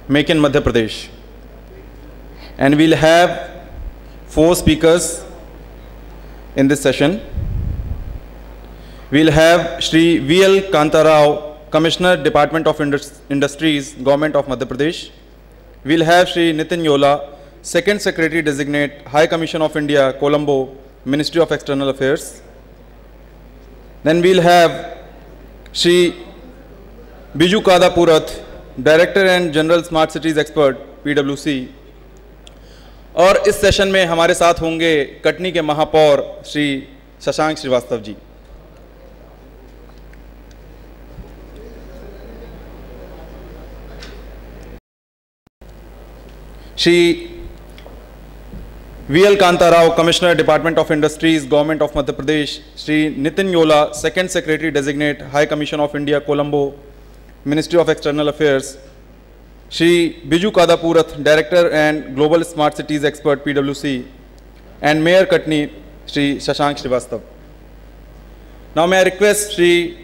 Make in Madhya Pradesh. And we'll have 4 speakers in this session. We'll have Shri V.L. Kanta Rao, Commissioner, Department of Industries, Government of Madhya Pradesh. We'll have Shri Nitin Yola, Second Secretary Designate, High Commission of India, Colombo, Ministry of External Affairs. Then we'll have Shri Biju Kada Purath, Director and General Smart Cities Expert, PwC. और इस session में हमारे साथ होंगे कटनी के महापौर Shri Shashank Srivastava ji. Shri V.L. Kanta Rao, Commissioner, Department of Industries, Government of Madhya Pradesh. Shri Nitin Yola, Second Secretary Designate, High Commission of India, Colombo, Ministry of External Affairs. Shri Biju Kada Purath, Director and Global Smart Cities Expert, PwC. And Mayor Katni, Shri Shashank Srivastav. Now may I request Shri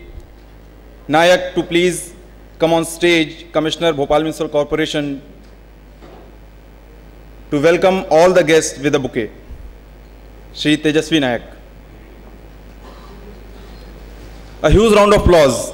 Nayak to please come on stage, Commissioner, Bhopal Municipal Corporation, to welcome all the guests with a bouquet. Shri Tejasvi Nayak. A huge round of applause.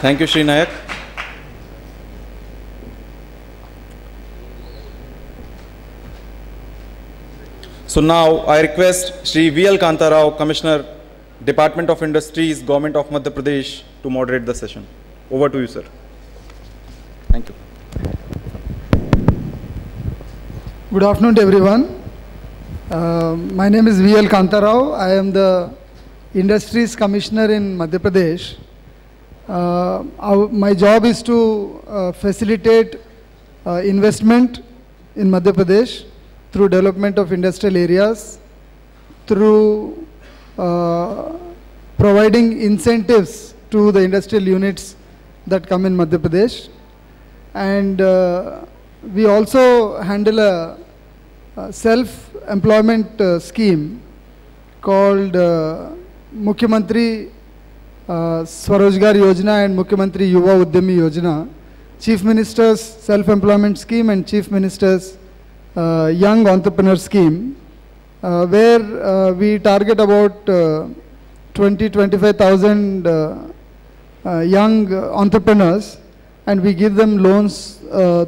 Thank you, Shri Nayak. So now I request Shri V.L. Kanta Rao, Commissioner, Department of Industries, Government of Madhya Pradesh, to moderate the session. Over to you, sir. Thank you. Good afternoon to everyone. My name is V.L. Kanta Rao. I am the Industries Commissioner in Madhya Pradesh. My job is to facilitate investment in Madhya Pradesh through development of industrial areas, through providing incentives to the industrial units that come in Madhya Pradesh. And we also handle a self-employment scheme called Mukhyamantri Swarojgar Yojana and Mukhyamantri Yuva Udyami Yojana, Chief Minister's Self-Employment Scheme and Chief Minister's Young Entrepreneur Scheme, where we target about 25,000 young entrepreneurs, and we give them loans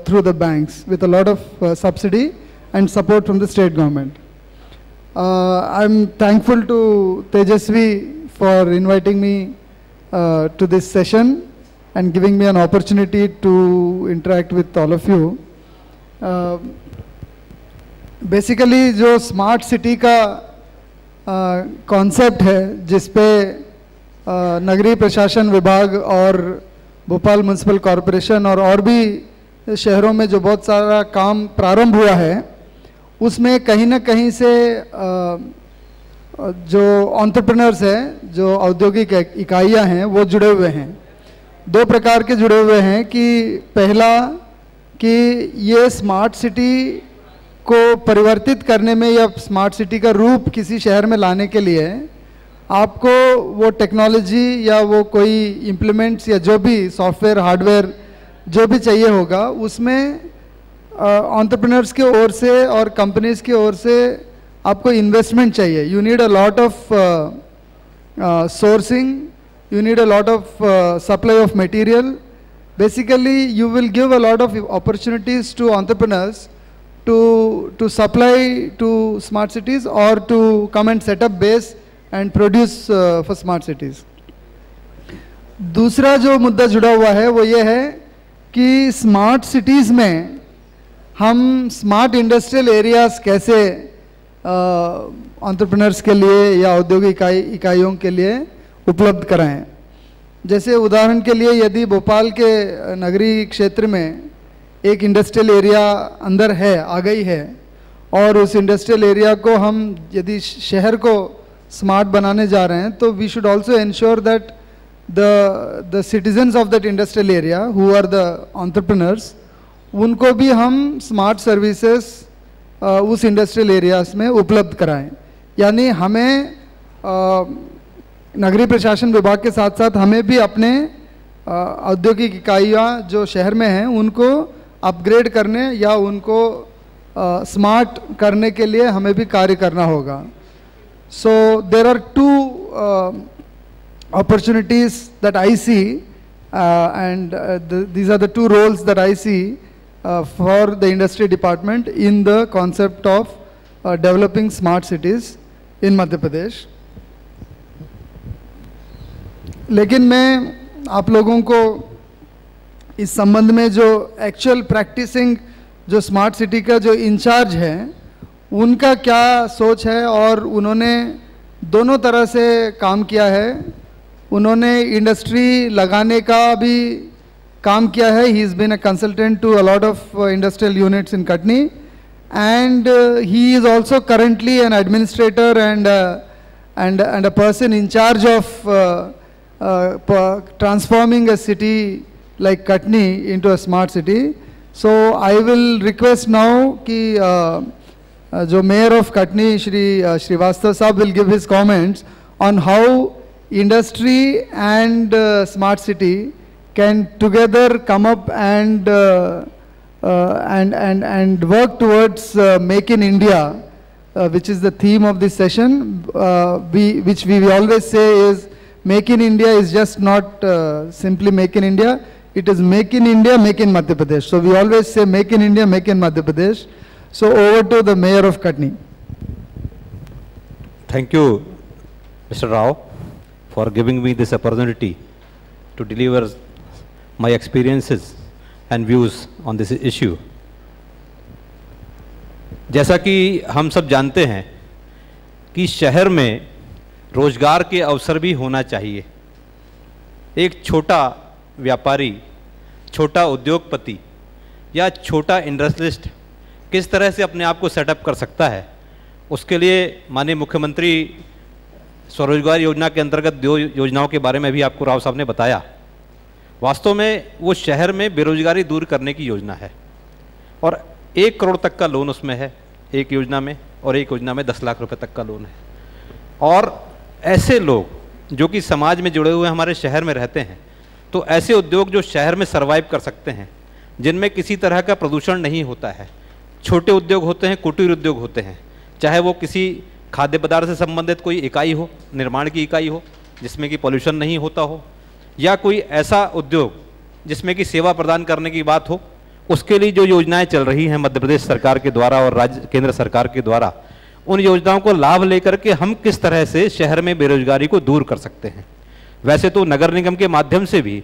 through the banks with a lot of subsidy and support from the state government. I'm thankful to Tejasvi for inviting me to this session and giving me an opportunity to interact with all of you. Basically जो smart city का concept है जिसपे नगरीय प्रशासन विभाग और Bhopal municipal corporation और भी शहरों में जो बहुत सारा काम प्रारंभ हुआ है, उसमें कहीं ना कहीं से जो एंटरप्रेन्योर्स हैं, जो औद्योगिक इकाइयां हैं, वो जुड़े हुए हैं। 2 प्रकार के जुड़े हुए हैं कि पहला कि ये स्मार्ट सिटी को परिवर्तित करने में या स्मार्ट सिटी का रूप किसी शहर में लाने के लिए आपको वो टेक्नोलॉजी या वो कोई इम्प्लीमेंट्स या जो भी सॉफ्टवेयर हार्डवेयर जो भी चाहिए होगा, उसमें एंटरप्रेन्योर्स के ओर से और कंपनीज की ओर से आपको इन्वेस्टमेंट चाहिए. You need a lot of sourcing, you need a lot of supply of material. Basically, you will give a lot of opportunities to entrepreneurs to supply to smart cities or to come and set up base and produce for smart cities. दूसरा जो मुद्दा जुड़ा हुआ है वो ये है कि स्मार्ट सिटीज़ में हम स्मार्ट इंडस्ट्रियल एरियाज़ कैसे एंटरप्रेन्योर्स के लिए या औद्योगिक इकाइयों के लिए उपलब्ध कराएं. जैसे उदाहरण के लिए यदि भोपाल के नगरीय क्षेत्र में एक इंडस्ट्रियल एरिया अंदर है, आ गई है, और उस इंडस्ट्रियल एरिया को हम यदि शहर को स्मार्ट बनाने जा रहे हैं तो we should also ensure that the citizens of that industrial area who are the entrepreneurs, उनको भी हम स्मार्ट सर्विसेज उस इंडस्ट्रियल एरियाज में उपलब्ध कराएं। यानी हमें नगरीय प्रशासन विभाग के साथ साथ हमें भी अपने औद्योगिक इकाइयाँ जो शहर में हैं उनको अपग्रेड करने या उनको स्मार्ट करने के लिए हमें भी कार्य करना होगा। So there are two opportunities that I see and these are the two roles that I see for the industry department in the concept of developing smart cities in Madhya Pradesh. लेकिन मैं आप लोगों को इस संबंध में जो actual practising जो स्मार्ट सिटी का जो इंचार्ज है उनका क्या सोच है, और उन्होंने दोनों तरह से काम किया है। उन्होंने इंडस्ट्री लगाने का भी काम किया है। He is been a consultant to a lot of industrial units in Katni and he is also currently an administrator and a person in charge of transforming a city like Katni into a smart city. So I will request now कि जो mayor of Katni Shri Srivastava Sahab will give his comments on how industry and smart city can together come up and work towards Make in India, which is the theme of this session, which we always say is Make in India is just not simply Make in India, it is Make in India, Make in Madhya Pradesh. So we always say Make in India, Make in Madhya Pradesh. So over to the Mayor of Katni. Thank you, Mr. Rao, for giving me this opportunity to deliver my experiences and views on this issue. जैसा कि हम सब जानते हैं कि शहर में रोजगार के अवसर भी होना चाहिए। एक छोटा व्यापारी, छोटा उद्योगपति या छोटा इंडस्ट्रियलिस्ट किस तरह से अपने आप को सेटअप कर सकता है, उसके लिए माननीय मुख्यमंत्री स्वरोजगार योजना के अंतर्गत 2 योजनाओं के बारे में भी आपको राव साहब ने बताया। वास्तव में वो शहर में बेरोजगारी दूर करने की योजना है और 1 करोड़ तक का लोन उसमें है एक योजना में, और एक योजना में 10 लाख रुपए तक का लोन है। और ऐसे लोग जो कि समाज में जुड़े हुए हमारे शहर में रहते हैं, तो ऐसे उद्योग जो शहर में सर्वाइव कर सकते हैं, जिनमें किसी तरह का प्रदूषण नहीं होता है, छोटे उद्योग होते हैं, कुटीर उद्योग होते हैं, चाहे वो किसी खाद्य पदार्थ से संबंधित कोई इकाई हो, निर्माण की इकाई हो जिसमें कि पॉल्यूशन नहीं होता हो, या कोई ऐसा उद्योग जिसमें कि सेवा प्रदान करने की बात हो, उसके लिए जो योजनाएं चल रही हैं मध्य प्रदेश सरकार के द्वारा और राज्य केंद्र सरकार के द्वारा, उन योजनाओं को लाभ लेकर के हम किस तरह से शहर में बेरोजगारी को दूर कर सकते हैं। वैसे तो नगर निगम के माध्यम से भी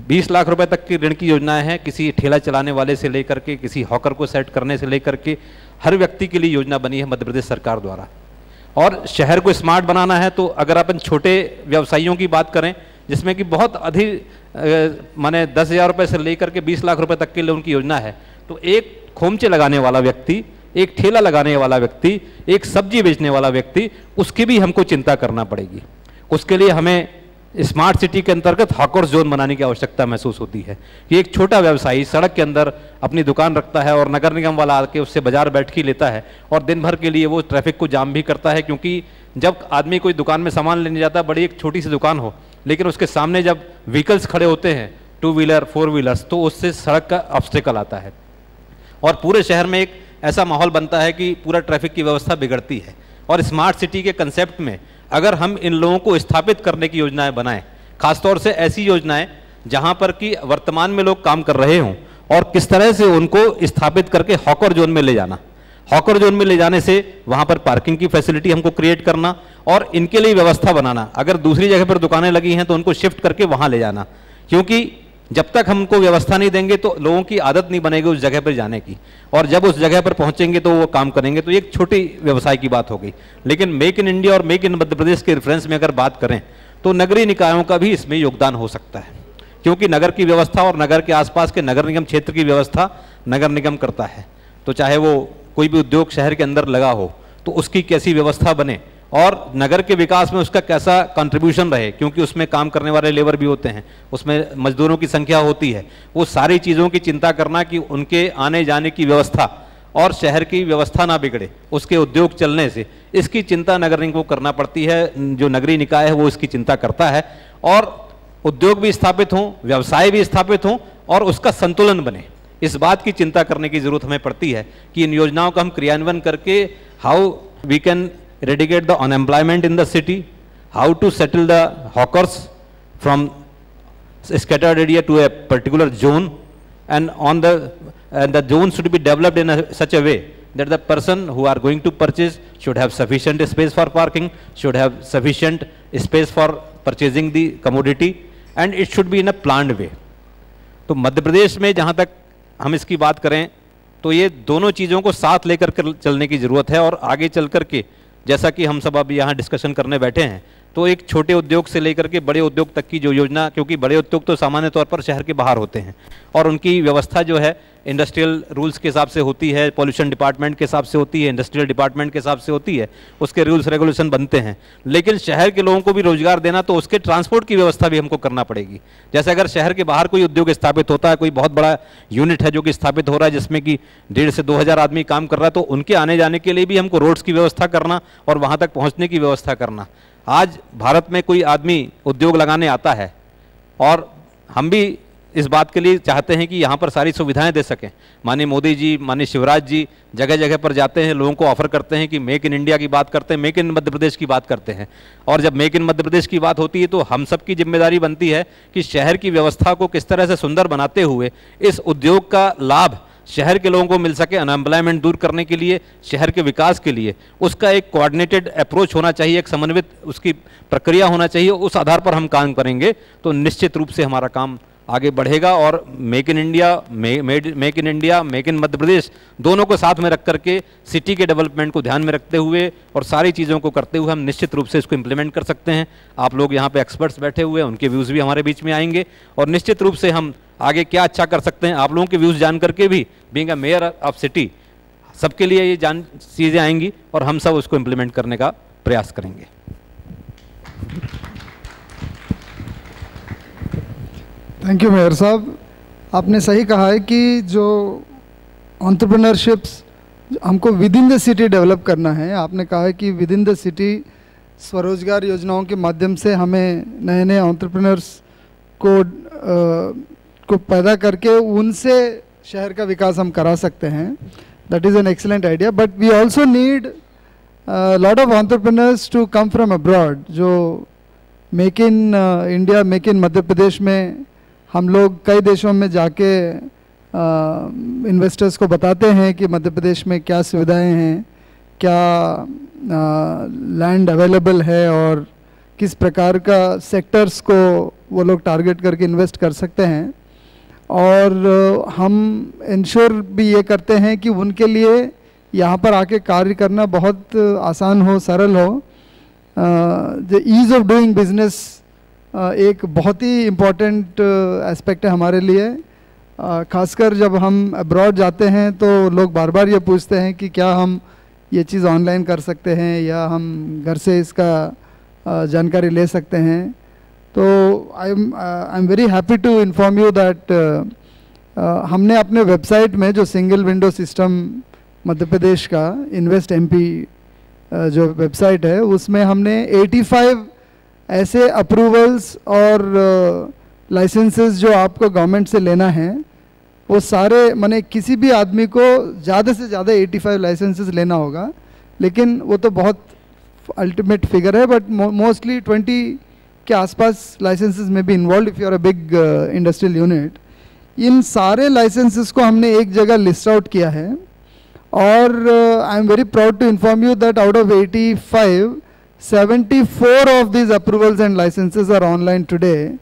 20 लाख रुपए तक की ऋण की योजनाएं हैं, किसी ठेला चलाने वाले से लेकर के किसी हॉकर को सेट करने से लेकर के हर व्यक्ति के लिए योजना बनी है मध्य प्रदेश सरकार द्वारा। और शहर को स्मार्ट बनाना है तो अगर अपन छोटे व्यवसायियों की बात करें, जिसमें कि बहुत अधिक माने 10,000 रुपये से लेकर के 20 लाख रुपए तक के लोन की योजना है, तो एक खोमचे लगाने वाला व्यक्ति, एक ठेला लगाने वाला व्यक्ति, एक सब्जी बेचने वाला व्यक्ति, उसकी भी हमको चिंता करना पड़ेगी। उसके लिए हमें स्मार्ट सिटी के अंतर्गत हॉकर जोन बनाने की आवश्यकता महसूस होती है कि एक छोटा व्यवसायी सड़क के अंदर अपनी दुकान रखता है और नगर निगम वाला आके उससे बाजार बैठकी लेता है और दिन भर के लिए वो ट्रैफिक को जाम भी करता है, क्योंकि जब आदमी कोई दुकान में सामान लेने जाता है, बड़ी एक छोटी सी दुकान हो, लेकिन उसके सामने जब व्हीकल्स खड़े होते हैं 2 व्हीलर 4 व्हीलर्स, तो उससे सड़क का ऑब्स्टेकल आता है और पूरे शहर में एक ऐसा माहौल बनता है कि पूरा ट्रैफिक की व्यवस्था बिगड़ती है। और स्मार्ट सिटी के कंसेप्ट में अगर हम इन लोगों को स्थापित करने की योजनाएं बनाएं, खासतौर से ऐसी योजनाएं जहां पर कि वर्तमान में लोग काम कर रहे हों, और किस तरह से उनको स्थापित करके हॉकर जोन में ले जाना, हॉकर जोन में ले जाने से वहां पर पार्किंग की फैसिलिटी हमको क्रिएट करना और इनके लिए व्यवस्था बनाना। अगर दूसरी जगह पर दुकानें लगी हैं तो उनको शिफ्ट करके वहां ले जाना, क्योंकि जब तक हम उनको व्यवस्था नहीं देंगे तो लोगों की आदत नहीं बनेगी उस जगह पर जाने की, और जब उस जगह पर पहुंचेंगे तो वो काम करेंगे। तो एक छोटी व्यवसाय की बात हो गई, लेकिन मेक इन इंडिया और मेक इन मध्य प्रदेश के रेफरेंस में अगर बात करें तो नगरीय निकायों का भी इसमें योगदान हो सकता है, क्योंकि नगर की व्यवस्था और नगर के आसपास के नगर निगम क्षेत्र की व्यवस्था नगर निगम करता है। तो चाहे वो कोई भी उद्योग शहर के अंदर लगा हो तो उसकी कैसी व्यवस्था बने और नगर के विकास में उसका कैसा कंट्रीब्यूशन रहे, क्योंकि उसमें काम करने वाले लेबर भी होते हैं, उसमें मजदूरों की संख्या होती है। वो सारी चीज़ों की चिंता करना कि उनके आने जाने की व्यवस्था और शहर की व्यवस्था ना बिगड़े उसके उद्योग चलने से, इसकी चिंता नगर निगम को करना पड़ती है। जो नगरीय निकाय है वो इसकी चिंता करता है और उद्योग भी स्थापित हों, व्यवसाय भी स्थापित हों और उसका संतुलन बने, इस बात की चिंता करने की जरूरत हमें पड़ती है कि इन योजनाओं का हम क्रियान्वयन करके how we can eradicate the unemployment in the city, how to settle the hawkers from scattered area to a particular zone, and the zone should be developed in such a way that the person who are going to purchase should have sufficient space for parking, should have sufficient space for purchasing the commodity, and it should be in a planned way. तो मध्य प्रदेश में जहाँ तक हम इसकी बात करें तो ये दोनों चीज़ों को साथ लेकर चलने की ज़रूरत है और आगे चल कर के जैसा कि हम सब अब यहाँ डिस्कशन करने बैठे हैं तो एक छोटे उद्योग से लेकर के बड़े उद्योग तक की जो योजना, क्योंकि बड़े उद्योग तो सामान्य तौर पर शहर के बाहर होते हैं और उनकी व्यवस्था जो है इंडस्ट्रियल रूल्स के हिसाब से होती है, पॉल्यूशन डिपार्टमेंट के हिसाब से होती है, इंडस्ट्रियल डिपार्टमेंट के हिसाब से होती है, उसके रूल्स रेगुलेशन बनते हैं। लेकिन शहर के लोगों को भी रोजगार देना तो उसके ट्रांसपोर्ट की व्यवस्था भी हमको करना पड़ेगी। जैसे अगर शहर के बाहर कोई उद्योग स्थापित होता है, कोई बहुत बड़ा यूनिट है जो कि स्थापित हो रहा है जिसमें कि 1,500 से 2,000 आदमी काम कर रहा है, तो उनके आने जाने के लिए भी हमको रोड्स की व्यवस्था करना और वहाँ तक पहुँचने की व्यवस्था करना। आज भारत में कोई आदमी उद्योग लगाने आता है और हम भी इस बात के लिए चाहते हैं कि यहाँ पर सारी सुविधाएं दे सकें। माननीय मोदी जी, माननीय शिवराज जी जगह जगह पर जाते हैं, लोगों को ऑफर करते हैं कि मेक इन इंडिया की बात करते हैं, मेक इन मध्य प्रदेश की बात करते हैं। और जब मेक इन मध्य प्रदेश की बात होती है तो हम सब की जिम्मेदारी बनती है कि शहर की व्यवस्था को किस तरह से सुंदर बनाते हुए इस उद्योग का लाभ शहर के लोगों को मिल सके, अनएम्प्लॉयमेंट दूर करने के लिए, शहर के विकास के लिए उसका एक कोऑर्डिनेटेड अप्रोच होना चाहिए, एक समन्वित उसकी प्रक्रिया होना चाहिए। उस आधार पर हम काम करेंगे तो निश्चित रूप से हमारा काम आगे बढ़ेगा और make in India, make in India, make in Madhya Pradesh दोनों को साथ में रख करके सिटी के डेवलपमेंट को ध्यान में रखते हुए और सारी चीज़ों को करते हुए हम निश्चित रूप से इसको इम्प्लीमेंट कर सकते हैं। आप लोग यहाँ पे एक्सपर्ट्स बैठे हुए हैं, उनके व्यूज़ भी हमारे बीच में आएंगे और निश्चित रूप से हम आगे क्या अच्छा कर सकते हैं आप लोगों के व्यूज़ जान करके भी, being a mayor of city, सबके लिए ये चीज़ें आएंगी और हम सब उसको इम्प्लीमेंट करने का प्रयास करेंगे। थैंक यू मेयर साहब, आपने सही कहा है कि जो एंटरप्रेन्योरशिप्स हमको with in the city develop करना है। आपने कहा है कि विद इन द सिटी स्वरोजगार योजनाओं के माध्यम से हमें नए नए एंटरप्रेन्योर्स को पैदा करके उनसे शहर का विकास हम करा सकते हैं। That is an excellent idea, but we also need lot of entrepreneurs to come from abroad. जो make in India, make in Madhya Pradesh में हम लोग कई देशों में जाके इन्वेस्टर्स को बताते हैं कि मध्य प्रदेश में क्या सुविधाएं हैं, क्या लैंड अवेलेबल है और किस प्रकार का सेक्टर्स को वो लोग टारगेट करके इन्वेस्ट कर सकते हैं। और हम इंश्योर भी ये करते हैं कि उनके लिए यहाँ पर आके कार्य करना बहुत आसान हो, सरल हो। The ease of doing business एक बहुत ही इम्पोर्टेंट एस्पेक्ट है हमारे लिए। खासकर जब हम अब्रॉड जाते हैं तो लोग बार बार ये पूछते हैं कि क्या हम ये चीज़ ऑनलाइन कर सकते हैं या हम घर से इसका जानकारी ले सकते हैं। तो I am very happy to inform you that हमने अपने वेबसाइट में जो single window system Madhya Pradesh का इन्वेस्ट एमपी जो वेबसाइट है उसमें हमने 85 ऐसे अप्रूवल्स और लाइसेंसेस जो आपको गवर्नमेंट से लेना है वो सारे, माने किसी भी आदमी को ज़्यादा से ज़्यादा 85 लाइसेंसेस लेना होगा, लेकिन वो तो बहुत अल्टीमेट फिगर है, बट मोस्टली 20 के आसपास लाइसेंसेस में भी involve if you are a big industrial unit. इन सारे लाइसेंसेस को हमने एक जगह लिस्ट आउट किया है और I am very proud to inform you that out of 85, 74 of these approvals and licenses are online today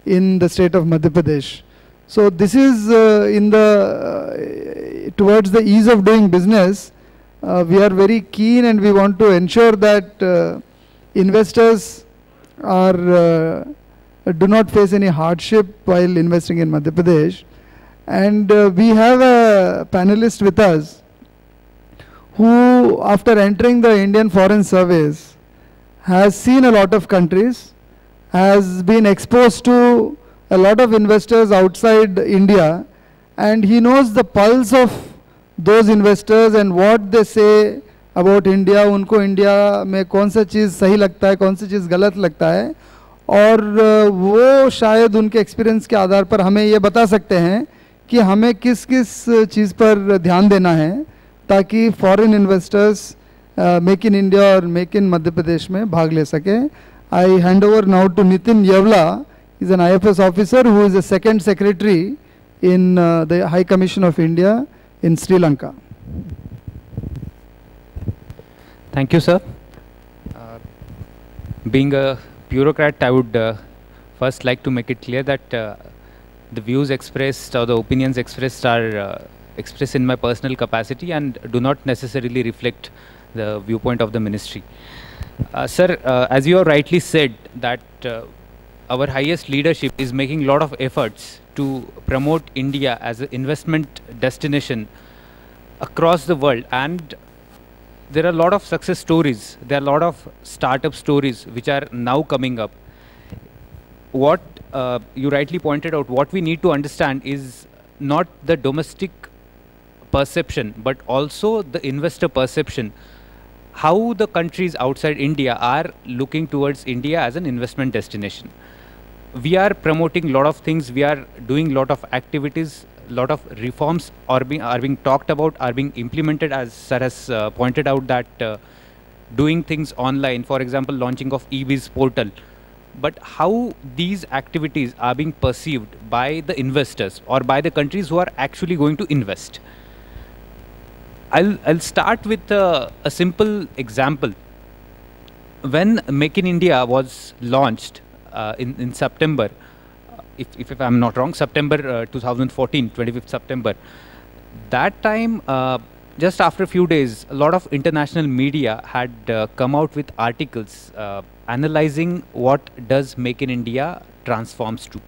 in the state of Madhya Pradesh. So this is towards the ease of doing business. We are very keen and we want to ensure that investors do not face any hardship while investing in Madhya Pradesh. And we have a panelist with us who after entering the Indian Foreign Service has seen a lot of countries, has been exposed to a lot of investors outside India, and he knows the pulse of those investors and what they say about India. उनको India में कौन सा चीज़ सही लगता है, कौन सी चीज़ गलत लगता है, और वो शायद उनके एक्सपीरियंस के आधार पर हमें ये बता सकते हैं कि हमें किस किस चीज़ पर ध्यान देना है ताकि foreign investors make in India और मेक इन मध्य प्रदेश में भाग ले सकें. I hand over now to Nitin Yeola. He is an IFS officer who is the second secretary in the High Commission of India in Sri Lanka. Thank you, sir. Being a bureaucrat, I would first like to make it clear that the views expressed or the opinions expressed are expressed in my personal capacity and do not necessarily reflect the viewpoint of the ministry. Sir, as you have rightly said that our highest leadership is making a lot of efforts to promote India as an investment destination across the world, and there are a lot of success stories, there are a lot of startup stories which are now coming up. What you rightly pointed out, what we need to understand is not the domestic perception but also the investor perception, how the countries outside India are looking towards India as an investment destination. We are promoting a lot of things, we are doing a lot of activities, a lot of reforms are being talked about, are being implemented, as sir has pointed out that doing things online, for example launching of eBiz portal. But how these activities are being perceived by the investors or by the countries who are actually going to invest. I'll start with a simple example. When Make in India was launched in September, if I'm not wrong, September 2014, 25th September, that time, just after a few days, a lot of international media had come out with articles analyzing what does Make in India transforms to,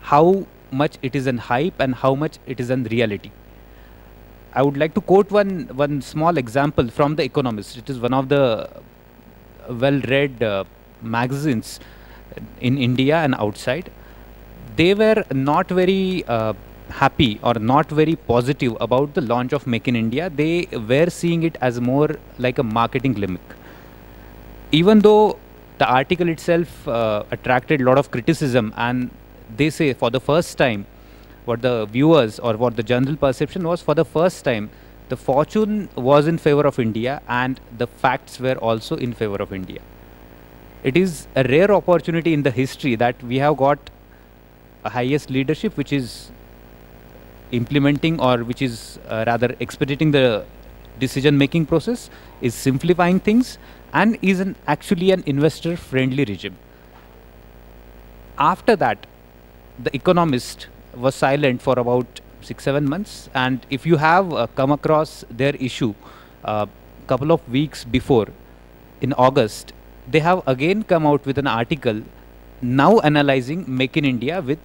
how much it is an hype and how much it is an reality. I would like to quote one small example from The Economist. It is one of the well-read magazines in India and outside. They were not very happy or not very positive about the launch of Make in India. They were seeing it as more like a marketing gimmick. Even though the article itself attracted a lot of criticism, and they say for the first time, what the viewers or what the general perception was, for the first time the fortune was in favor of India and the facts were also in favor of India. It is a rare opportunity in the history that we have got a highest leadership which is implementing, or which is rather expediting the decision making process, is simplifying things, and is actually an investor friendly regime. After that, The Economist was silent for about 6-7 months, and if you have come across their issue couple of weeks before, in August, they have again come out with an article now analyzing Make in India with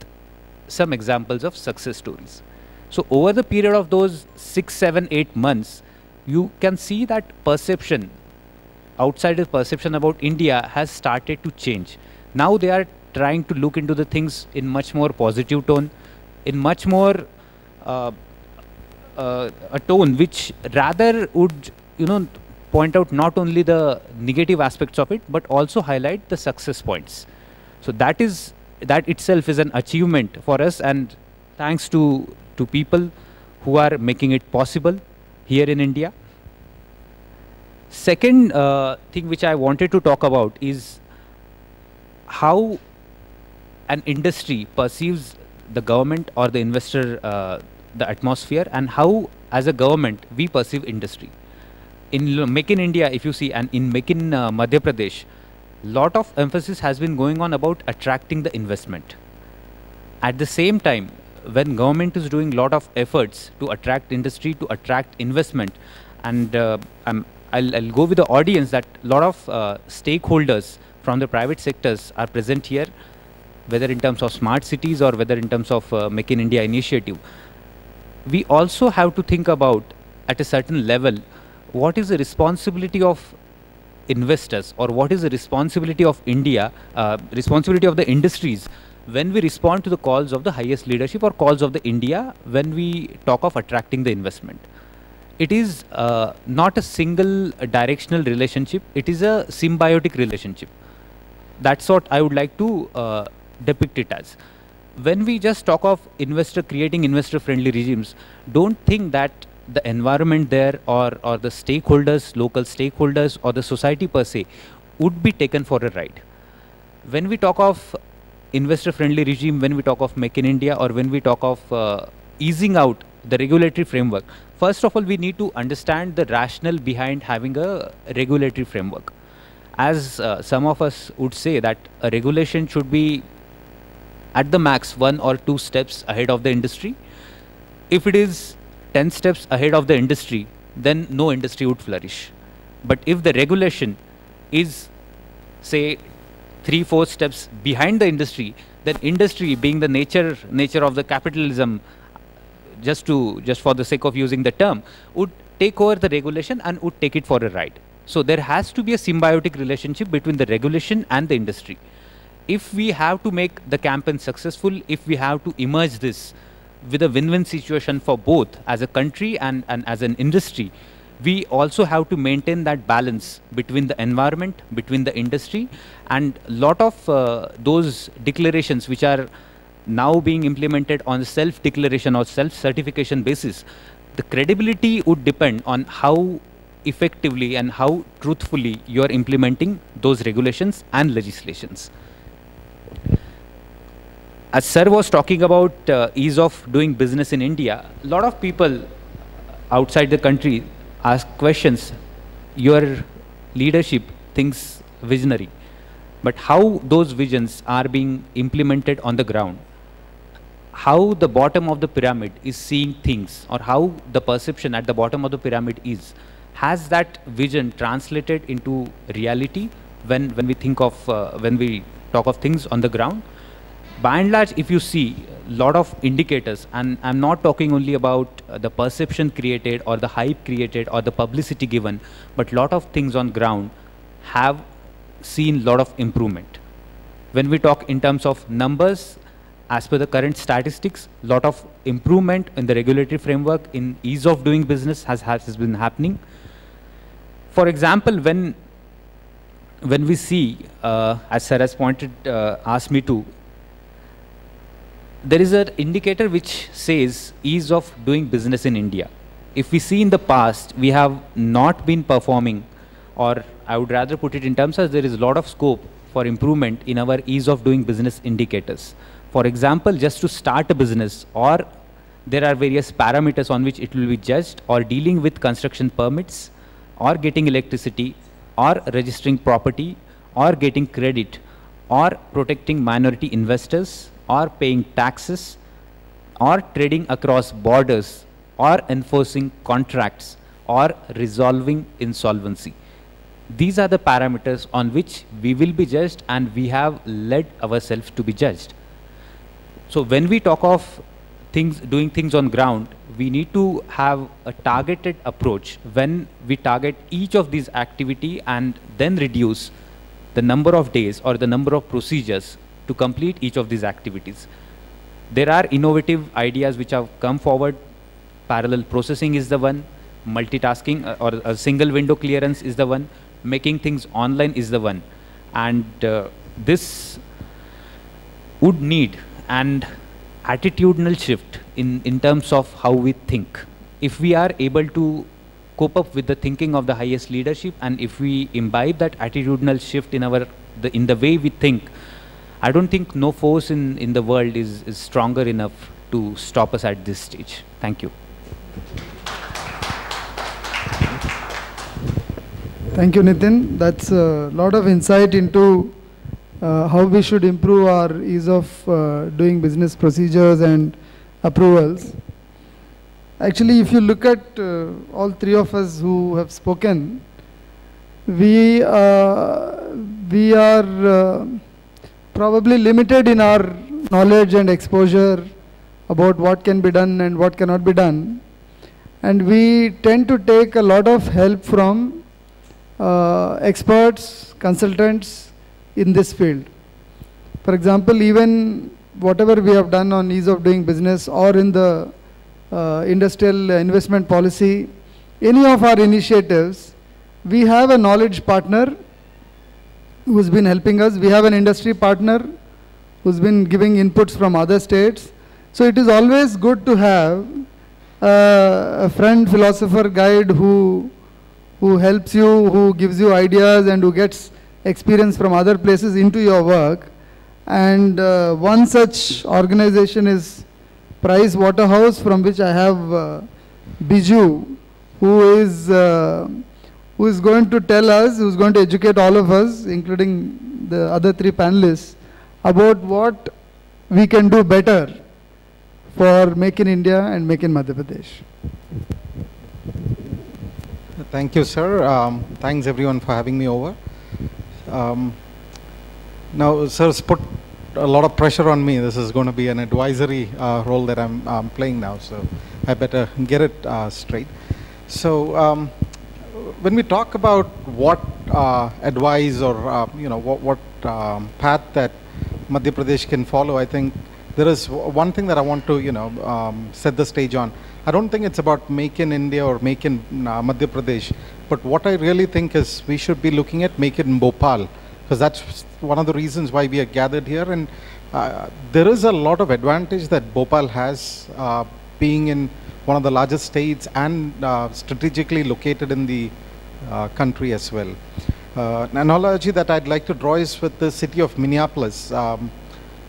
some examples of success stories. So over the period of those 6, 7, 8 months, you can see that perception, outsider perception about India has started to change. Now they are trying to look into the things in much more positive tone, in much more a tone which rather would, point out not only the negative aspects of it, but also highlight the success points. So that itself is an achievement for us, and thanks to people who are making it possible here in India. Second thing which I wanted to talk about is how an industry perceives the government or the investor, the atmosphere, and how as a government we perceive industry. In Make in India, if you see, and in Make in Madhya Pradesh, lot of emphasis has been going on about attracting the investment. At the same time, when government is doing lot of efforts to attract industry, to attract investment, and I'll go with the audience that lot of stakeholders from the private sectors are present here, whether in terms of smart cities or whether in terms of Make in India initiative. We also have to think about, at a certain level, what is the responsibility of investors, or what is the responsibility of India, responsibility of the industries when we respond to the calls of the highest leadership or calls of the India when we talk of attracting the investment. It is not a single directional relationship, it is a symbiotic relationship. That's what I would like to depict it as. When we just talk of creating investor friendly regimes, don't think that the environment there or the stakeholders, local stakeholders or the society per se would be taken for a ride. When we talk of investor friendly regime, when we talk of Make in India, or when we talk of easing out the regulatory framework, first of all we need to understand the rationale behind having a regulatory framework. As some of us would say that a regulation should be at the max 1 or 2 steps ahead of the industry. If it is 10 steps ahead of the industry, then no industry would flourish. But if the regulation is, say, 3-4 steps behind the industry, then industry, being the nature of the capitalism, just for the sake of using the term, would take over the regulation and would take it for a ride. So there has to be a symbiotic relationship between the regulation and the industry. If we have to make the campaign successful, if we have to emerge this with a win-win situation for both as a country and as an industry, we also have to maintain that balance between the environment, between the industry, and lot of those declarations which are now being implemented on self-declaration or self-certification basis, the credibility would depend on how effectively and how truthfully you are implementing those regulations and legislations. As Sir was talking about ease of doing business in India, a lot of people outside the country ask questions. Your leadership thinks visionary, but how those visions are being implemented on the ground, how the bottom of the pyramid is seeing things, or how the perception at the bottom of the pyramid is, has that vision translated into reality when we think of when we talk of things on the ground? By and large, if you see a lot of indicators, and I'm not talking only about the perception created or the hype created or the publicity given, but lot of things on ground have seen lot of improvement. When we talk in terms of numbers, as per the current statistics, lot of improvement in the regulatory framework, in ease of doing business has been happening. For example, when we see, as Sir has asked me to, there is an indicator which says ease of doing business in India. If we see in the past, we have not been performing, or I would rather put it in terms of there is a lot of scope for improvement in our ease of doing business indicators. For example, just to start a business, or there are various parameters on which it will be judged, or dealing with construction permits, or getting electricity, or registering property, or getting credit, or protecting minority investors, or paying taxes, or trading across borders, or enforcing contracts, or resolving insolvency. These are the parameters on which we will be judged, and we have led ourselves to be judged. So when we talk of doing things on ground, we need to have a targeted approach when we target each of these activity and then reduce the number of days or the number of procedures to complete each of these activities. There are innovative ideas which have come forward. Parallel processing is the one, multitasking or a single window clearance is the one, making things online is the one. And this would need an attitudinal shift in terms of how we think. If we are able to cope up with the thinking of the highest leadership, and if we imbibe that attitudinal shift in the way we think, I don't think no force in the world is stronger enough to stop us at this stage. Thank you. Thank you, Nitin. That's a lot of insight into how we should improve our ease of doing business procedures and approvals. Actually, if you look at all three of us who have spoken, we are probably limited in our knowledge and exposure about what can be done and what cannot be done. and we tend to take a lot of help from experts, consultants in this field. For example, even whatever we have done on ease of doing business or in the industrial investment policy, any of our initiatives, we have a knowledge partner who's been helping us. We have an industry partner who's been giving inputs from other states. So it is always good to have a friend, philosopher, guide who helps you, who gives you ideas and who gets experience from other places into your work. And one such organization is Price Waterhouse, from which I have Biju, who is going to tell us, who is going to educate all of us, including the other three panelists, about what we can do better for Make in India and Make in Madhya Pradesh. Thank you, sir. Thanks everyone for having me over. Now, sir's put a lot of pressure on me. This is going to be an advisory role that I'm playing now, so I better get it straight. So, when we talk about what advice or what path that Madhya Pradesh can follow, I think there is one thing that I want to set the stage on. I don't think it's about Make in India or Make in Madhya Pradesh, but what I really think is we should be looking at Make in Bhopal, because that's one of the reasons why we are gathered here. And there is a lot of advantage that Bhopal has, being in one of the largest states and strategically located in the country as well. An analogy that I'd like to draw is with the city of Minneapolis.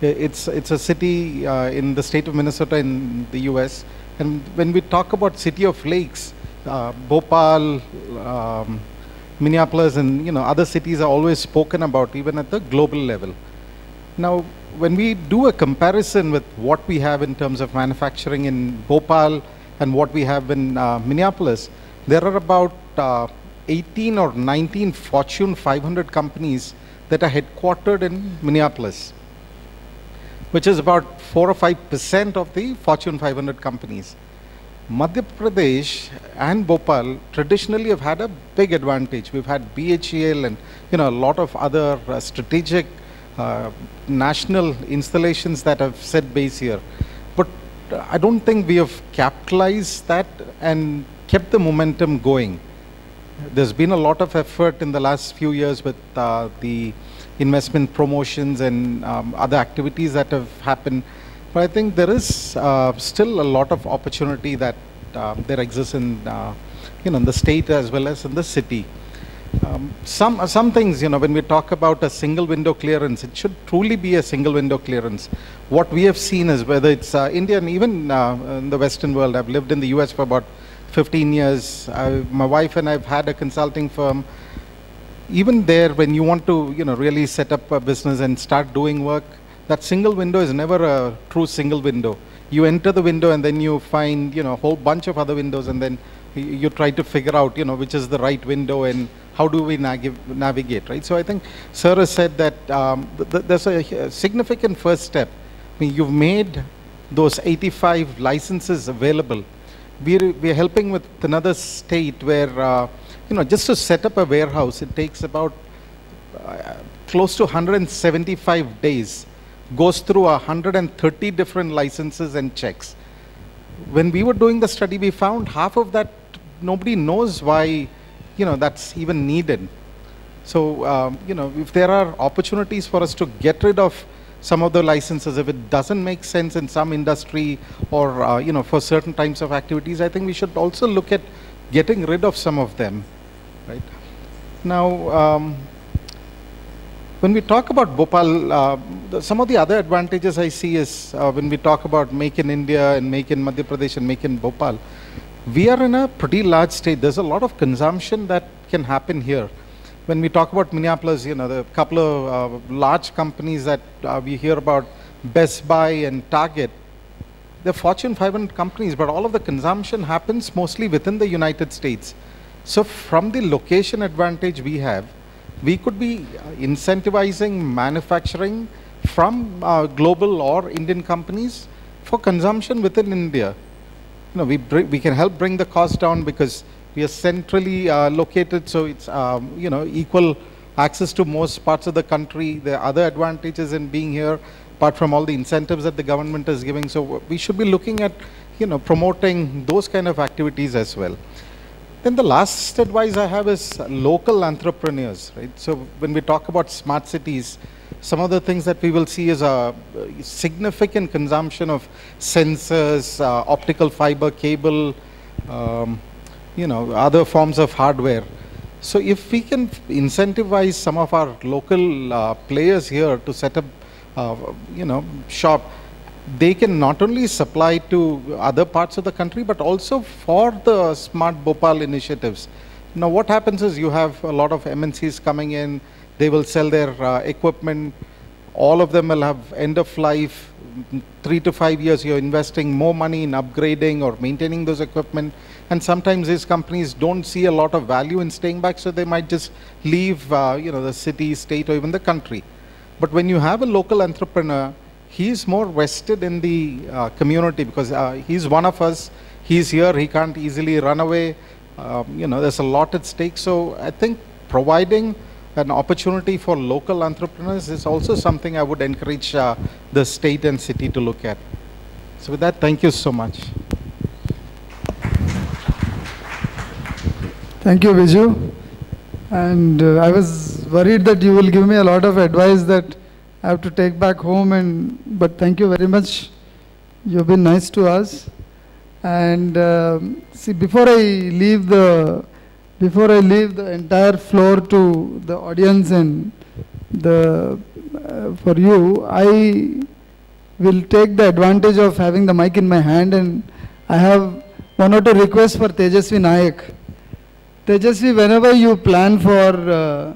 It's a city in the state of Minnesota in the US. And when we talk about city of lakes, Bhopal, Minneapolis and other cities are always spoken about even at the global level. Now, when we do a comparison with what we have in terms of manufacturing in Bhopal and what we have in Minneapolis, there are about 18 or 19 Fortune 500 companies that are headquartered in Minneapolis, which is about 4 or 5% of the Fortune 500 companies. Madhya Pradesh and Bhopal traditionally have had a big advantage. We've had BHEL and a lot of other strategic national installations that have set base here. But I don't think we have capitalized that and kept the momentum going. There's been a lot of effort in the last few years with the investment promotions and other activities that have happened. But I think there is still a lot of opportunity that there exists in in the state as well as in the city. Some things, when we talk about a single window clearance, it should truly be a single window clearance. What we have seen is, whether it's India and even in the Western world, I've lived in the US for about 15 years. My wife and I have had a consulting firm. Even there, when you want to really set up a business and start doing work, that single window is never a true single window. You enter the window and then you find a whole bunch of other windows, and then you try to figure out which is the right window and how do we navigate, right? So I think Sir has said that there's a significant first step. I mean, you've made those 85 licenses available. We're helping with another state where just to set up a warehouse, it takes about close to 175 days, goes through 130 different licenses and checks. When we were doing the study, we found half of that nobody knows why that's even needed. So if there are opportunities for us to get rid of some of the licenses, if it doesn't make sense in some industry or for certain types of activities, I think we should also look at getting rid of some of them, right? Now, when we talk about Bhopal, some of the other advantages I see is when we talk about Make in India and Make in Madhya Pradesh and Make in Bhopal, we are in a pretty large state. There's a lot of consumption that can happen here. When we talk about Minneapolis, the couple of large companies that we hear about, Best Buy and Target, they're Fortune 500 companies, but all of the consumption happens mostly within the United States. So from the location advantage we have, we could be incentivizing manufacturing from global or Indian companies for consumption within India. we can help bring the cost down because we are centrally located, so it's equal access to most parts of the country. There are other advantages in being here, apart from all the incentives that the government is giving. So we should be looking at promoting those kind of activities as well. Then the last advice I have is local entrepreneurs, right? So when we talk about smart cities, some of the things that we will see is a significant consumption of sensors, optical fiber cable, other forms of hardware. So if we can incentivize some of our local players here to set up, shop, they can not only supply to other parts of the country, but also for the Smart Bhopal initiatives. Now what happens is you have a lot of MNCs coming in, they will sell their equipment, all of them will have end of life, 3 to 5 years you're investing more money in upgrading or maintaining those equipment, and sometimes these companies don't see a lot of value in staying back, so they might just leave the city, state, or even the country. But when you have a local entrepreneur, he's more vested in the community because he's one of us, he's here, he can't easily run away, there's a lot at stake. So I think providing an opportunity for local entrepreneurs is also something I would encourage the state and city to look at. So with that, thank you so much. Thank you, Viju. And I was worried that you will give me a lot of advice that I have to take back home, but thank you very much. You've been nice to us. And see, before I leave the entire floor to the audience and for you, I will take the advantage of having the mic in my hand, and I have one or two requests for Tejasvi Nayak. Tejasvi, whenever you plan for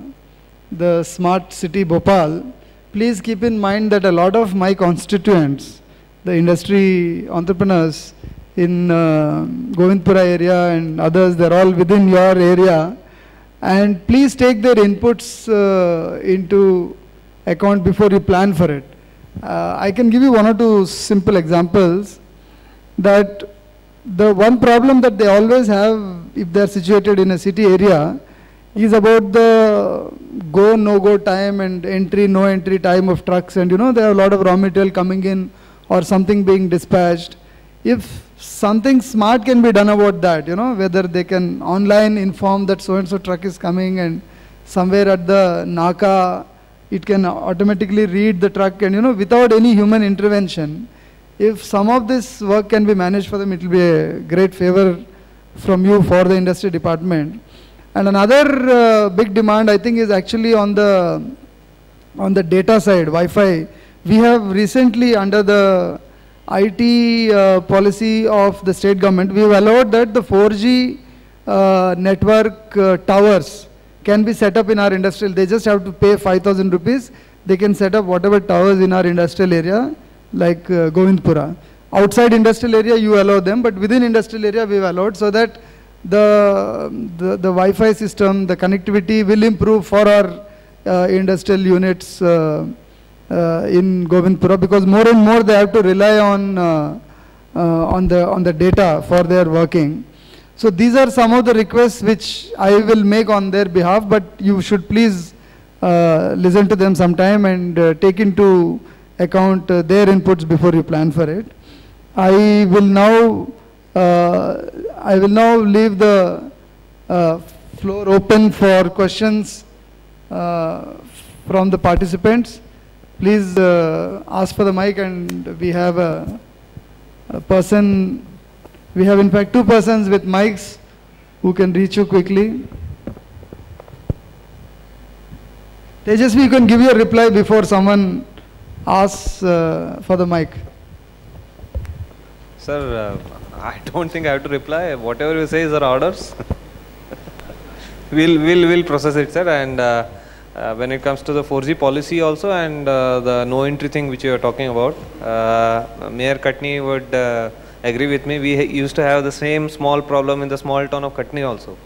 the smart city Bhopal, please keep in mind that a lot of my constituents, the industry entrepreneurs in Govindpura area and others, they're all within your area. And please take their inputs into account before you plan for it. I can give you one or two simple examples that the one problem that they always have if they're situated in a city area is about the go, no-go time and entry, no entry time of trucks, and there are a lot of raw material coming in or something being dispatched. If something smart can be done about that, whether they can online inform that so-and-so truck is coming, and somewhere at the Naka, it can automatically read the truck, and without any human intervention, if some of this work can be managed for them, it will be a great favor from you for the industry department. And another big demand, I think, is actually on the data side, Wi-Fi. We have recently, under the IT policy of the state government, we have allowed that the 4G network towers can be set up in our industrial. They just have to pay 5,000 rupees. They can set up whatever towers in our industrial area, like Govindpura. Outside industrial area, you allow them, but within industrial area, we have allowed, so that the Wi-Fi system, the connectivity will improve for our industrial units in Govindpura, because more and more they have to rely on the data for their working. So these are some of the requests which I will make on their behalf, but you should please listen to them sometime and take into account their inputs before you plan for it. I will now leave the floor open for questions from the participants. Please ask for the mic, and we have a person, we have in fact 2 persons with mics who can reach you quickly. Tejasvi, you can give your reply before someone asks for the mic. Sir, I don't think I have to reply. Whatever you say is our orders. We'll process it, sir. And when it comes to the 4G policy also, and the no entry thing which you are talking about, Mayor Katni would agree with me. We used to have the same small problem in the small town of Katni also,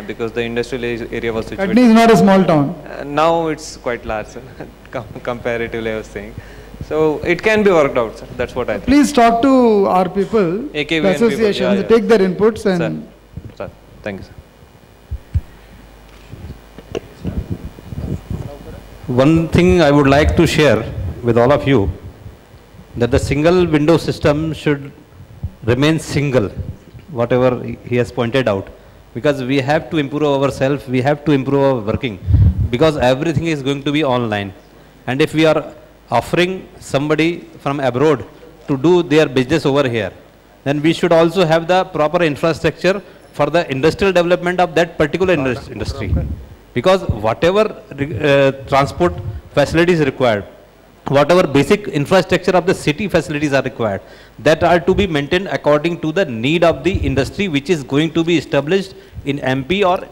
because the industrial area was situated. Katni is not a small town. Now it's quite large, comparatively, I was saying. So it can be worked out, sir. That's what I think. Please talk to our people, AKVN the associations, people, yeah. take their inputs and. Sir, thank you, sir. One thing I would like to share with all of you, that the single window system should remain single, whatever he has pointed out, because we have to improve ourselves, we have to improve our working, because everything is going to be online. And if we are offering somebody from abroad to do their business over here, then we should also have the proper infrastructure for the industrial development of that particular industry. Because whatever transport facilities required, whatever basic infrastructure of the city facilities are required, that are to be maintained according to the need of the industry which is going to be established in MP or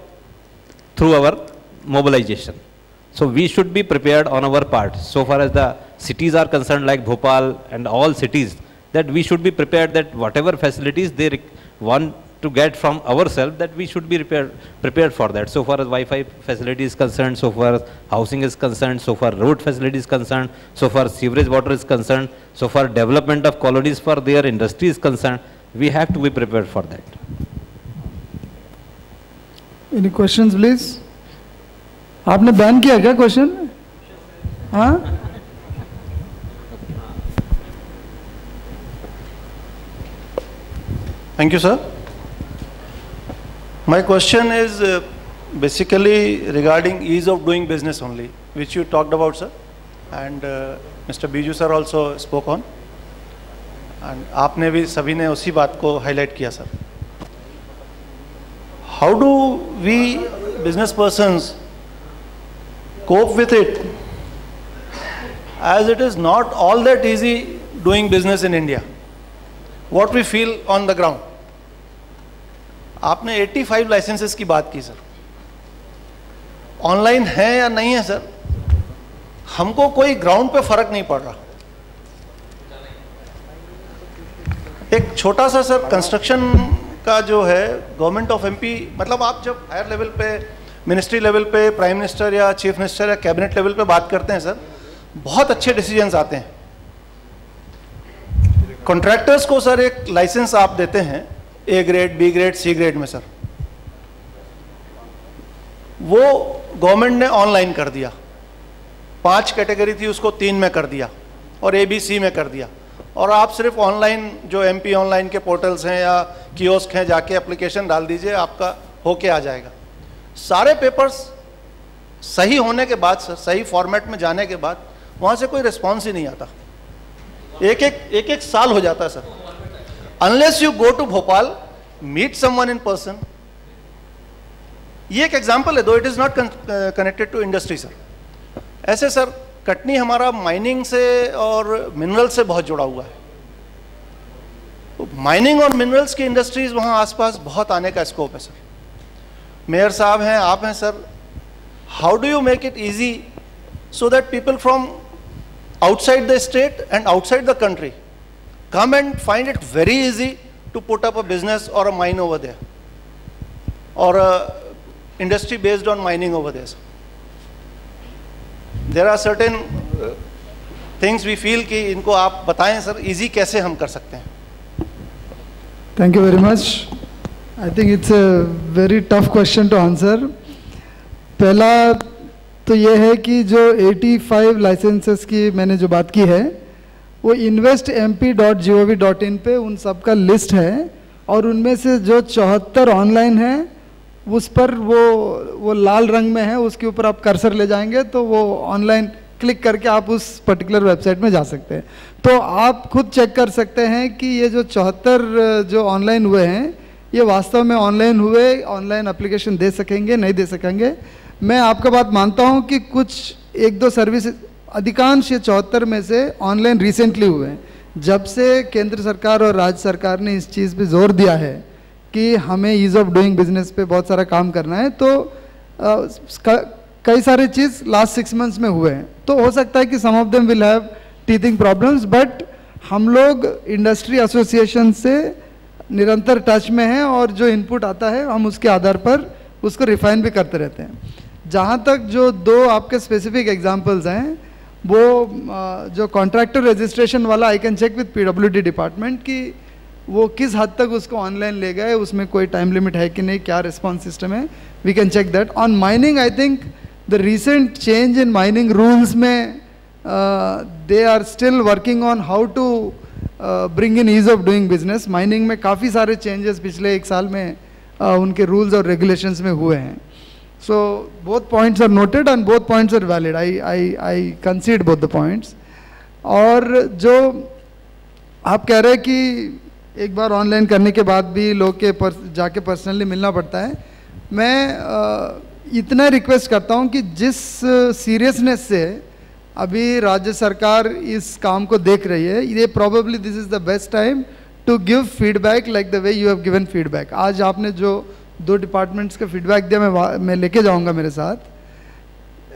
through our mobilization. So we should be prepared on our part. So far as the cities are concerned, like Bhopal and all cities, that we should be prepared that whatever facilities they want to get from ourselves, that we should be prepared for that. So far as Wi-Fi facility is concerned, so far as housing is concerned, so far road facility is concerned, so far sewerage water is concerned, so far development of colonies for their industry is concerned, we have to be prepared for that. Any questions, please? आपने ban किया क्या question? हाँ? Thank you, sir. My question is basically regarding ease of doing business only, which you talked about, sir, and Mr. Biju sir also spoke on, and आपने भी सभी ने उसी बात को highlight किया, sir. How do we business persons cope with it, as it is not all that easy doing business in India? What we feel on the ground. आपने 85 licences की बात की, सर. ऑनलाइन है या नहीं है, सर, हमको कोई ग्राउंड पे फर्क नहीं पड़ रहा. एक छोटा सा, सर, कंस्ट्रक्शन का जो है गवर्नमेंट ऑफ एमपी, मतलब आप जब हायर लेवल पे, मिनिस्ट्री लेवल पे, प्राइम मिनिस्टर या चीफ मिनिस्टर या कैबिनेट लेवल पे बात करते हैं, सर, बहुत अच्छे डिसीजंस आते हैं. कॉन्ट्रैक्टर्स को, सर, एक लाइसेंस आप देते हैं A grade, B grade, C grade में, सर, वो गवर्नमेंट ने ऑनलाइन कर दिया. 5 कैटेगरी थी, उसको 3 में कर दिया और ए बी सी में कर दिया. और आप सिर्फ ऑनलाइन जो एमपी ऑनलाइन के पोर्टल्स हैं या कियोस्क हैं, जाके एप्लीकेशन डाल दीजिए, आपका होके आ जाएगा. सारे पेपर्स सही होने के बाद, सर, सही फॉर्मेट में जाने के बाद वहाँ से कोई रिस्पॉन्स ही नहीं आता. एक साल हो जाता है, sir. Unless you go to Bhopal, meet someone in person. ये एक एग्जाम्पल है, दो it is not connected to industry, sir. ऐसे, सर, कटनी हमारा माइनिंग से और मिनरल से बहुत जुड़ा हुआ है. तो माइनिंग और मिनरल्स की इंडस्ट्रीज वहाँ आसपास बहुत आने का स्कोप है, सर. मेयर साहब हैं, आप हैं, sir. How do you make it easy so that people from outside the state and outside the country come and find it very easy to put up a business or a mine over there, or a industry based on mining over there. There are certain things we feel कि इनको आप बताएं, sir, easy कैसे हम कर सकते हैं. Thank you very much. I think it's a very tough question to answer. पहला तो ये है कि जो 85 लाइसेंसेस की मैंने जो बात की है, वो investmp.gov.in पे उन सब का लिस्ट है, और उनमें से जो 74 ऑनलाइन है, उस पर वो लाल रंग में है, उसके ऊपर आप कर्सर ले जाएंगे तो वो ऑनलाइन क्लिक करके आप उस पर्टिकुलर वेबसाइट में जा सकते हैं. तो आप खुद चेक कर सकते हैं कि ये जो 74 जो ऑनलाइन हुए हैं, ये वास्तव में ऑनलाइन हुए, ऑनलाइन एप्लीकेशन दे सकेंगे, नहीं दे सकेंगे. मैं आपका बात मानता हूं कि कुछ 1-2 सर्विस, अधिकांश ये 74 में से ऑनलाइन रिसेंटली हुए हैं. जब से केंद्र सरकार और राज्य सरकार ने इस चीज़ पे जोर दिया है कि हमें ईज़ ऑफ डूइंग बिजनेस पे बहुत सारा काम करना है, तो कई सारे चीज़ लास्ट 6 मंथ्स में हुए हैं. तो हो सकता है कि some of them will have teething problems, but हम लोग इंडस्ट्री एसोसिएशन से निरंतर टच में हैं, और जो इनपुट आता है हम उसके आधार पर उसको रिफाइन भी करते रहते हैं. जहाँ तक जो 2 आपके स्पेसिफिक एग्जांपल्स हैं, वो जो कॉन्ट्रैक्टर रजिस्ट्रेशन वाला I can check with PWD department कि वो किस हद तक उसको ऑनलाइन ले गए, उसमें कोई टाइम लिमिट है कि नहीं, क्या रिस्पॉन्स सिस्टम है, we can check that. On mining I think the recent change in mining rules में they are still working on how to bring in ease of doing business. Mining में काफ़ी सारे changes पिछले 1 साल में उनके rules और रेगुलेशंस में हुए हैं. So both points are noted and both points are valid. I concede both the points. और जो आप कह रहे हैं कि एक बार ऑनलाइन करने के बाद भी लोग के जाके पर्सनली मिलना पड़ता है, मैं इतना रिक्वेस्ट करता हूँ कि जिस सीरियसनेस से अभी राज्य सरकार इस काम को देख रही है, ये probably this is the best time to give feedback like the way you have given feedback. आज आपने जो 2 डिपार्टमेंट्स का फीडबैक दिया मैं लेके जाऊंगा मेरे साथ.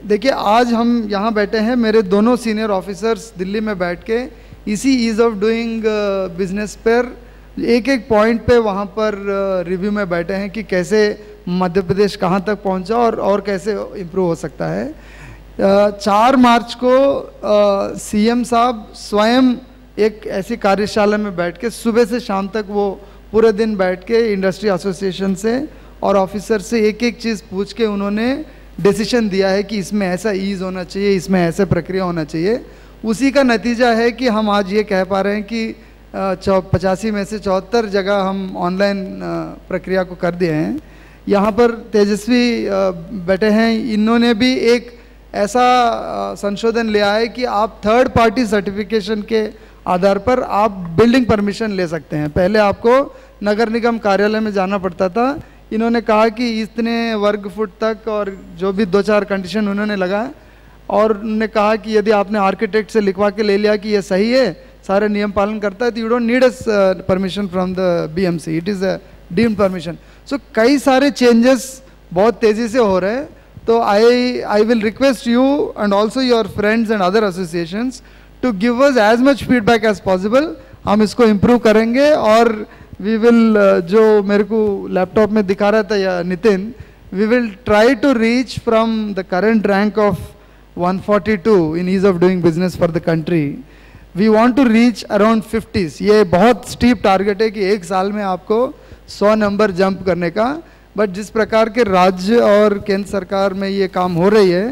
देखिए आज हम यहाँ बैठे हैं, मेरे दोनों सीनियर ऑफिसर्स दिल्ली में बैठ के इसी ईज़ ऑफ डूइंग बिजनेस पर एक पॉइंट पे वहाँ पर रिव्यू में बैठे हैं कि कैसे मध्य प्रदेश कहाँ तक पहुँचा और कैसे इम्प्रूव हो सकता है. 4 मार्च को सीएम साहब स्वयं एक ऐसी कार्यशाला में बैठ के सुबह से शाम तक वो पूरे दिन बैठ के इंडस्ट्री एसोसिएशन से और ऑफिसर से एक चीज़ पूछ के उन्होंने डिसीजन दिया है कि इसमें ऐसा ईज़ होना चाहिए, इसमें ऐसे प्रक्रिया होना चाहिए. उसी का नतीजा है कि हम आज ये कह पा रहे हैं कि 85 में से 74 जगह हम ऑनलाइन प्रक्रिया को कर दिए हैं. यहाँ पर तेजस्वी बैठे हैं, इन्होंने भी एक ऐसा संशोधन लिया है कि आप थर्ड पार्टी सर्टिफिकेशन के आधार पर आप बिल्डिंग परमिशन ले सकते हैं. पहले आपको नगर निगम कार्यालय में जाना पड़ता था. इन्होंने कहा कि इतने वर्ग फुट तक और जो भी 2-4 कंडीशन उन्होंने लगाए और उन्होंने कहा कि यदि आपने आर्किटेक्ट से लिखवा के ले लिया कि ये सही है, सारे नियम पालन करता है, तो you don't need a permission from the BMC, it is a deemed permission. So कई सारे चेंजेस बहुत तेज़ी से हो रहे हैं. तो I will request you and also your friends and other associations to give us as much feedback as possible. हम इसको improve करेंगे और we will जो मेरे को लैपटॉप में दिखा रहा था या Nitin, we will try to reach from the current rank of 142 in ease of doing business for the country. We want to reach around 50s. ये बहुत steep target है कि 1 साल में आपको 100 नंबर जंप करने का. बट जिस प्रकार के राज्य और केंद्र सरकार में ये काम हो रही है,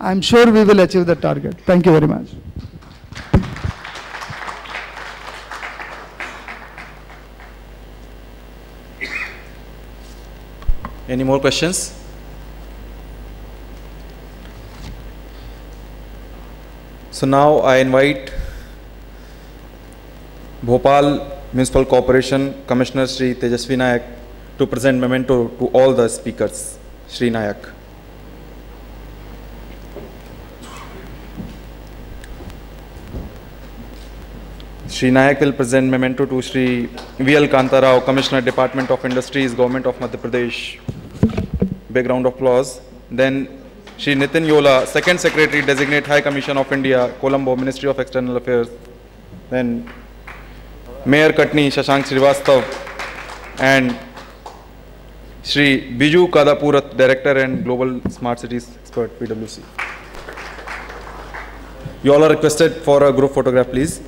I am sure we will achieve the target. Thank you very much. Any more questions? So now I invite Bhopal Municipal Corporation Commissioner Shri Tejasvi Nayak to present memento to all the speakers. Shri Nayak. Shri Nayak will present memento to Shri V.L. Kanta Rao, Commissioner, Department of Industries, Government of Madhya Pradesh. Big round of applause. Then Shri Nitin Yola, Second Secretary Designate High Commission of India, Colombo, Ministry of External Affairs. Then Mayor Katni, Shashank Srivastav, and Shri Biju Kadapurat, Director and Global Smart Cities Expert, PwC. You all are requested for a group photograph, please.